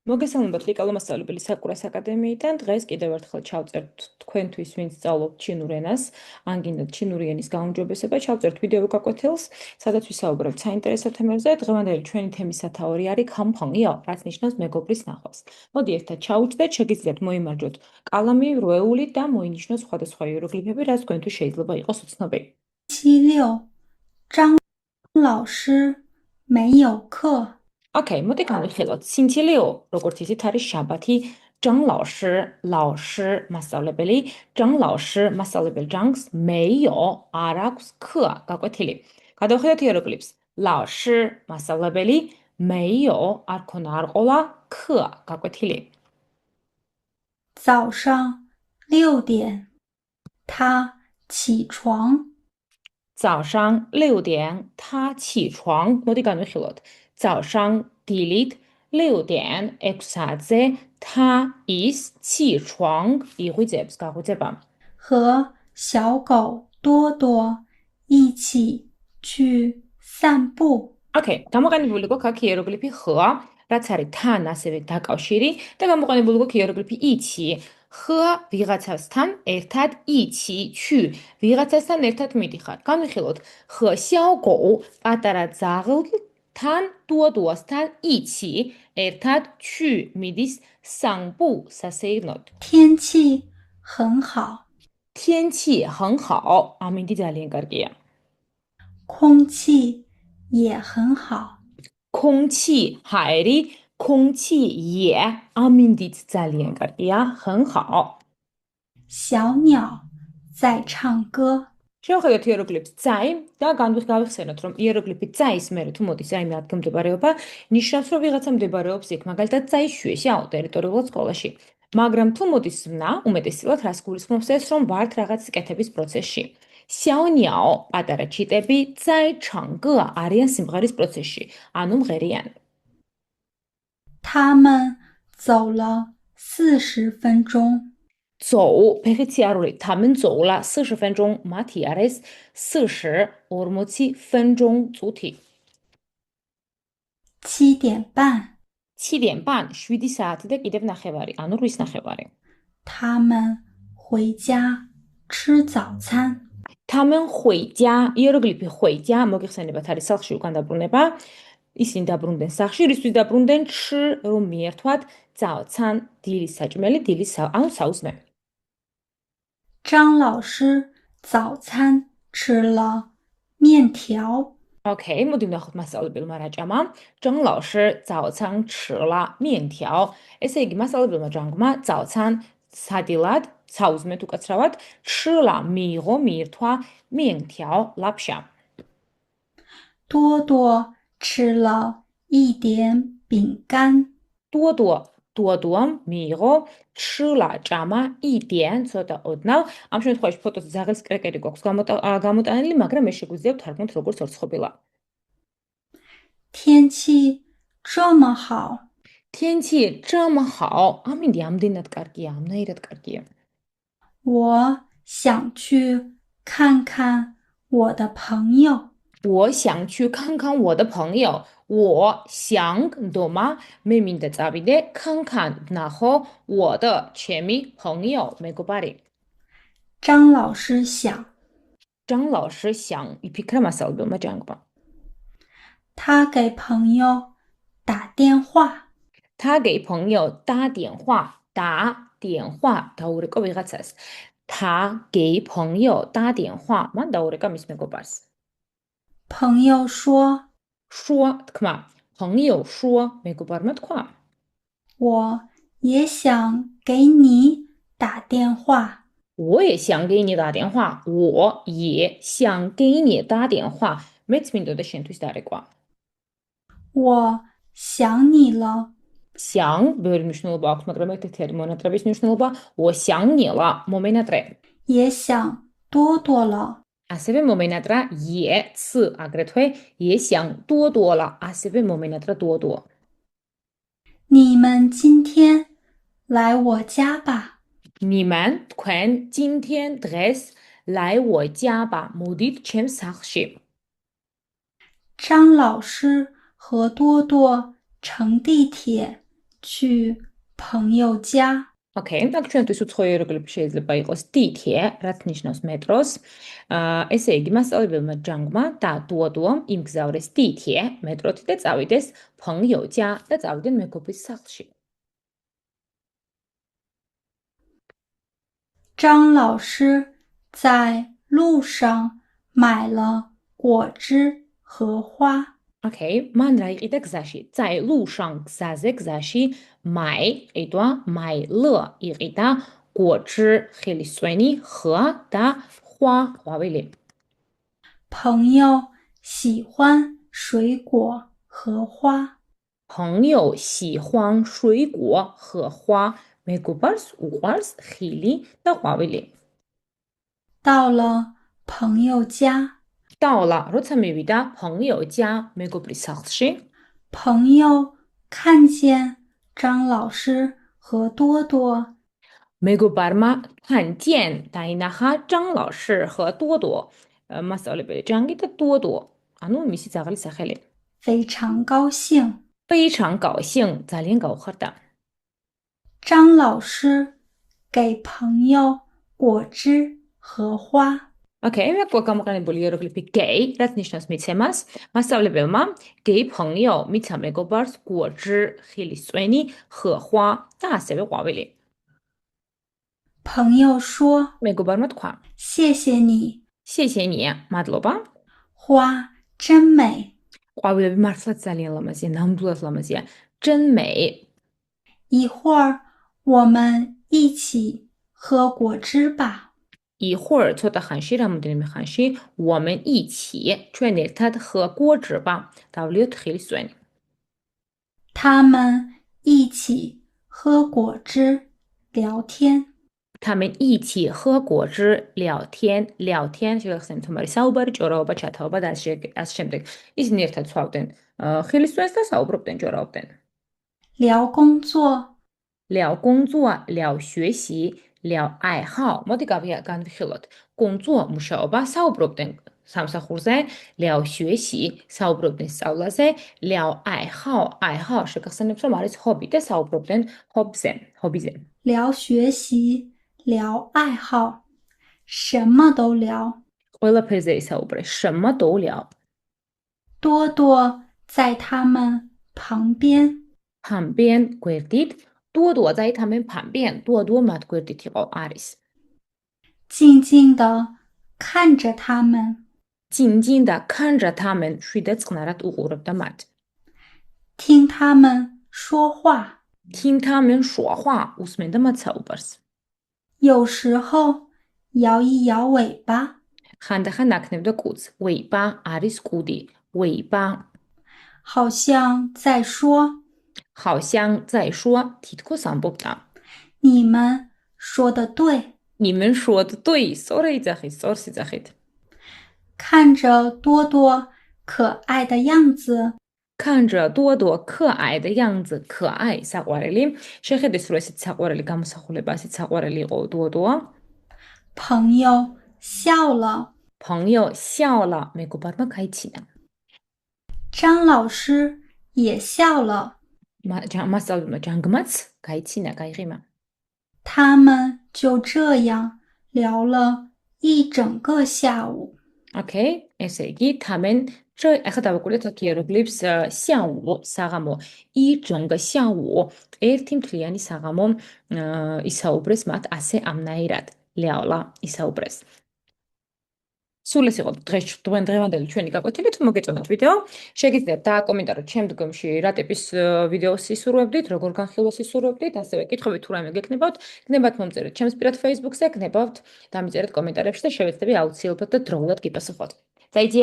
მოგესალმებით ლიკალო მასწავლებელი საკურას აკადემიიდან. დღეს კიდევ ერთხელ ჩავწერთ თქვენთვის, ვინც სწავლობთ ჩინურ ენას, ან გინდათ ჩინური ენის გაუმჯობესება, ჩავწერთ ვიდეო გაკვეთილს, სადაც ვისაუბრებთ საინტერესო თემებზე. დღევანდელი ჩვენი თემის სათაური არის ქამფონიო, რაც ნიშნავს მეგობრის ნახვას. მოდი ერთად ჩავუჯდეთ, შეგიძლიათ მოიმარჯვოთ კალამი, როეული და მოინიშნოთ სხვადასხვა იეროგლიფები, რაც თქვენთვის შეიძლება იყოს უცნობი. 星期六，张老师没有课。 Okay, მოდი გავიხილოთ. სინცილიო, როგორც ისიც არის შაბათი, ჟან ლაოში, მასწავლებელი, ჟან ლაოში, მასწავლებელი ჟანგს, მეიო, არ აქვს ქა, გაკვეთილი. გადავხედოთ იეროგლიფს. ლაოში, მასწავლებელი, მეიო, არ ქონა, არ ყოლა, ქა, გაკვეთილი. 早上6点，他起床。早上6点他起床. მოდი განვიხილოთ. 早上 დილით 6点 6 საათზე 他 ის 起床 იღვიძებს, გაღვიძება. 和小狗多多一起去散步。 Okay, გამოყენებული გვაქვს აქ იეროგლიფი ხ, რაც არის თან ასევე დაკავშირი და გამოყენებული გვაქვს იეროგლიფი იცი. ხ ვიღაცასთან ერთად იცი, ჩუ ვიღაცასთან ერთად მიდიხარ. განვიხილოთ. ხ xiaogou პატარა ძაღლთან დუადუასთან იცი, ერთად ჩუ მიდის სანბუ სასეირნოდ. 天气很好，天气很好, ამინდი ძალიან კარგია. 空气也很好。空气 ჰაერი, 空气也 ამინდიც ძალიან კარგია, 很好. 小鸟在唱歌。 შევხედოთ იეროგლიფს წაი და გავიხსენოთ, რომ იეროგლიფი წაის მერე თუ მოდის რაიმე ადგილმდებარეობა, ნიშნავს, რომ ვიღაცა მდებარეობს იქ, მაგალითად წაი შუეშაო ტერიტორიულად სკოლაში. მაგრამ თუ მოდის ზმნა, უმეტესწილად რას გულისხმობს ეს, რომ ვართ რაღაც კეთების პროცესში. xiaoniao პატარა ჩიტები, წაი ჩანგე არიან სიმღერის პროცესში, ანუ მღერიან. 他们走了40分钟。 走 ფეხიცი არული, 他们走了40分钟, მათი არის 40 分钟წუთი. 7点半， 7点半 7 საათი და კიდევ ნახევარი, ანუ 8 ნახევარი. 他们回家吃早餐。 他们回家, იეროგლიფი 回家, მოგიხსენებათ არის სახლში უკან დაბრუნება. ისინი დაბრუნდნენ სახლში, რისთვის დაბრუნდნენ? ჩ რომ მიერთვათ早餐, დილის საჭმელი, ანუ საუზმე. 张老师早餐吃了面条。 Okay, მოდი ვნახოთ მასწავლებელმა რა ჭამა. 张老师早餐吃了面条. ესე იგი, მასწავლებელმა ჟანგმა 早餐 სადილად, საუზმედ უკაცრავად, 吃了 მიიღო, მიირთვა 面条 ლაფშა. 多多吃了一点饼干。 დუადუამ მიიღო, 吃了 ჭამა, 一点, ცოტა ოდნავ. ამ შემთხვევაში ფოტოზე ძაღლის კრეკერი გვაქვს გამოტანილი, მაგრამ ეს შეგვიძლია ვთარგმნოთ როგორც ორცხობილა. 天气这么好， 天气这么好, ამინდი ამდენად კარგია, ამნაირად კარგია. 我想去看看我的朋友。 我想去看看我的朋友. 我想 ნდომა, მე მინდა წავიდე, 看看 ვნახო, 我的 ჩემი 朋友 მეგობარი. 张老师想，张老师想 იფიქრა მასწავლებელმა ჟანგმა. 他给朋友打电话。 他给朋友打电话, 打电话 დაურეკო ვიღაცას. 他给朋友打电话, მან დაურეკა მის მეგობარს. 朋友说，说 თქმა, 朋友说 მეგობარმა თქვა. 我也想给你打电话。 我也想给你打电话, 我也想给你打电话, მეც მინდოდა შენთვის დარეკვა. 我想你了。 想, ბევრი მნიშვნელობა აქვს, მაგრამ ერთ-ერთი არის მონატრების მნიშვნელობა. 我想你了, მომენატრე. 也想多多了。 ასევე მომენატრა也, ც აგრეთვე, 也想多多了, ასევე მომენატრა多多. 你们今天来我家吧。 ნიმან, თქვენ, 今天, დღეს, 来我家吧, მოდით ჩემს სახლში. 张老师和多多乘地铁去朋友家。 Okay, აქ ჩვენთვის უცხოური იეროგლიფი შეიძლება იყოს დითიე, რაც ნიშნავს მეტროს. ესე იგი, მასწავლებელმა ჯანგმა და დუოდუომ იმგზავრეს დითიე, მეტროთი და წავიდეს朋友家და წავიდნენ მეგობრის სახლში. 张老师在路上买了果汁和花。 Okay, მან რა იყიდა გზაში? 在路上გზაზე გზაში买ყიდვა买了იყიდა果汁ხილისწვენი和და花ყვავილი. 朋友喜欢水果和花。朋友喜欢水果和花. მეგობარს უყვარს ხილი და ყვავილი. 到了朋友家， დაოლა, როცა მივიდა 朋友家 მეგობრის სახლში, 朋友看见张老师和多多， მეგობარმა თან见დაინახა 张老师和多多. მასწავლებელი ჯანგი და დუოდუო. ანუ მისი ძაღლის სახელი. 非常高兴。非常高兴, ძალიან გაუხარდა. 张老师给朋友果汁和花。 Okay, აქ გამოყენებული იეროგლიფი gay, რაც ნიშნავს მიცემას. მასწავლებელმა gay 朋友 მიცა მეგობარს 果汁 ხილისწვენი 和花 და ასევე ყვავილი. 朋友说 მეგობარმა თქვა: 谢谢你，谢谢你, მადლობა. 花真美。 ყვავილები მართლაც ძალიან ლამაზია, ნამდვილად ლამაზია. 真美. 一会儿我们一起喝果汁吧。 一会儿ცოტა ხანში, რამოდენიმე ხანში, 我们一起, ჩვენ ერთად 喝果汁吧. დავლიოთ ხილისწვენი. 他们一起喝果汁聊天。 他们一起喝果汁聊天,聊天, შეგახსენებთ, თუმარი საუბარი, ჭორაობა, ჩათაობა და ასე შემდეგ. ისინი ერთად ცვავდნენ ხილისწვენს და საუბრობდნენ, ჭორაობდნენ. 聊工作， 聊工作, 聊学习, 聊爱好. მოდი განვიხილოთ. 工作, მუშაობა, საუბრობდნენ სამსახურზე, 聊学习, საუბრობდნენ სწავლაზე, 聊爱好, 爱好, შეგახსენებთ, რომ არის ჰობი და საუბრობდნენ ჰობიზე. 聊学习，聊爱好，什么都聊。 ყველაფერზე ისაუბრე, 什么都聊. 多多在他们旁边， 旁边, გვერდით, 多多在他们旁边, 多多მათ გვერდით იყო, არის. 静静地看着他们，静静地看着他们, შვიდად წყნარად უყურებდა მათ. 听他们说话。 听他们说话, უსმენდა მათ საუბარს. 有时候摇一摇尾巴， ხანდახან აკნევდა კუდს. 尾巴 არის კუდი. 尾巴. 好像在说好像在说, თითქოს ამბობდა. 你们说的对。 你们说的对, სწორი იძახით, სწორს იძახით. 看着多多可爱的样子， 看着多多可爱的样子, 可爱, საყვარელი. შეხედეს, რომ ესეთ საყვარელი გამოსახულება, ესეთ საყვარელი იყო დუოდუა. 朋友笑了，朋友笑了, მეგობარმა გაიცინა. 张老师也笑了。 მასწავლებელმა ჯანგმაც გაიცინა, გაიღიმა. 他们就这样聊了一整个下午。 Okay, ესე იგი, 他们ახლა დავაკურეთ აქ იეროგლიფს 下午, საღამო, 一整个下午, ერთი მთლიანი საღამო ისაუბრეს მათ ასე ამნაირად. ლიაოლა ისაუბრეს. სულ ეს იყო დღევანდელი ჩვენი გაკვეთილი. თუ მოგეწონათ ვიდეო, შეგიძლიათ დააკომენტაროთ შემდგომში რა ტიპის ვიდეოს ისურვებდით, როგორ განხილვას ისურვებდით, ასევე კითხვები თუ რაიმე გექნებათ, გნებათ მომწერეთ ჩემს პირად Facebook-ზე, გნებავთ დამიწერეთ კომენტარებში და შევეცდები აუცილებლად და დროულად გიპასუხოთ.再见!